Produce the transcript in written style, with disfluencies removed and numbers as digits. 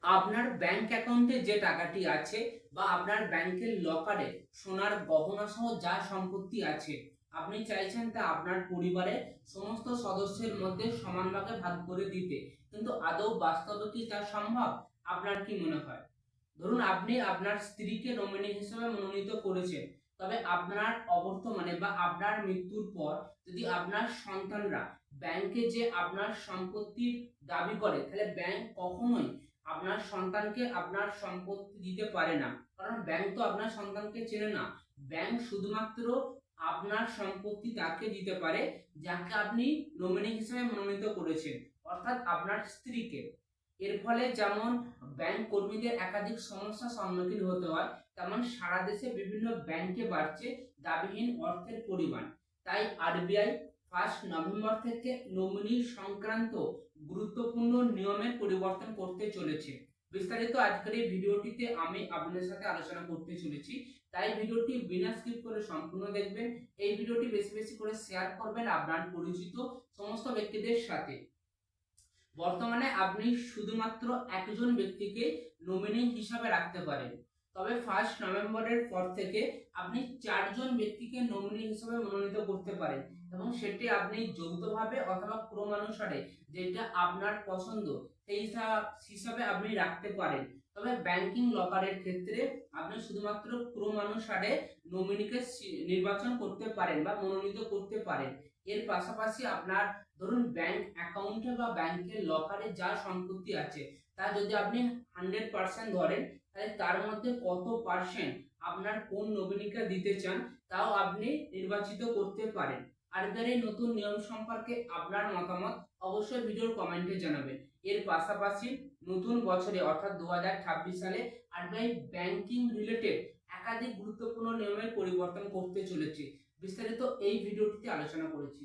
আপনার ব্যাংক অ্যাকাউন্টে যে টাকাটি আছে বা আপনার ব্যাংকের লকারে সোনার গহনা সহ যা সম্পত্তি আছে, আপনি চাইছেন তা আপনার পরিবারের সমস্ত সদস্যের মধ্যে সমান ভাগে ভাগ করে দিতে, কিন্তু আদৌ বাস্তবে কি তা সম্ভব? আপনার কি মনে হয়? ধরুন আপনি আপনার স্ত্রীকে নমিনি হিসেবে মনোনীত করেছেন, তবে আপনার অবর্তমানে বা আপনার মৃত্যুর পর যদি আপনার সন্তানরা ব্যাংকে যে আপনার সম্পত্তির দাবি করে, তাহলে ব্যাংক কখনোই আপনার সন্তানকে আপনার সম্পত্তি দিতে পারে না। কারণ ব্যাংক তো আপনার সন্তানকে চেনে না। ব্যাংক শুধুমাত্র আপনার সম্পত্তি তাকে দিতে পারে যাকে আপনি নমিনি হিসেবে মনোনীত করেছেন, অর্থাৎ আপনার স্ত্রীকে। এর ফলে যেমন ব্যাংক কর্মীদের একাধিক সমস্যার সম্মুখীন হতে হয়, তেমন সারা দেশে বিভিন্ন ব্যাংকে বাড়ছে দাবিহীন অর্থের পরিমাণ। তাই আরবিআই 1 নভেম্বর থেকে নমিনি সংক্রান্ত গুরুত্বপূর্ণ নিয়মের পরিবর্তন করতে চলেছে। বিস্তারিত আজকের এই ভিডিওটিতে আমি আপনাদের সাথে আলোচনা করতে চলেছি, তাই ভিডিওটি বিনা স্কিপ করে সম্পূর্ণ দেখবেন। এই ভিডিওটি বেশি বেশি করে শেয়ার করবেন আপনার পরিচিত সমস্ত ব্যক্তিদের সাথে। বর্তমানে আপনি শুধুমাত্র একজন ব্যক্তিকে নমিনি হিসাবে রাখতে পারেন, তবে 1 নভেম্বরের পর থেকে আপনি 4জন ব্যক্তিকে নমিনি হিসাবে মনোনীত করতে পারেন, এবং সেটি আপনি যৌথভাবে অথবা ক্রমানুসারে যেটা আপনার পছন্দ সেই হিসাবে আপনি রাখতে পারেন। তবে ব্যাংকিং লকারের ক্ষেত্রে আপনি শুধুমাত্র ক্রমানুসারে নমিনিকে নির্বাচন করতে পারেন বা মনোনীত করতে পারেন। এর পাশাপাশি আপনার ধরুন ব্যাংক অ্যাকাউন্টে বা ব্যাংকের লকারে যা সম্পত্তি আছে, তা যদি আপনি 100% ধরেন, তাহলে তার মধ্যে কত পার্সেন্ট আপনার কোন নমিনিকে দিতে চান তাও আপনি নির্বাচিত করতে পারেন। আরবিআই এই নতুন নিয়ম সম্পর্কে আপনার মতামত অবশ্যই ভিডিওর কমেন্টে জানাবেন। এর পাশাপাশি নতুন বছরে অর্থাৎ 2026 সালে আরবিআই ব্যাংকিং রিলেটেড একাধিক গুরুত্বপূর্ণ নিয়মের পরিবর্তন করতে চলেছে। বিস্তারিত এই ভিডিওটিতে আলোচনা করেছি।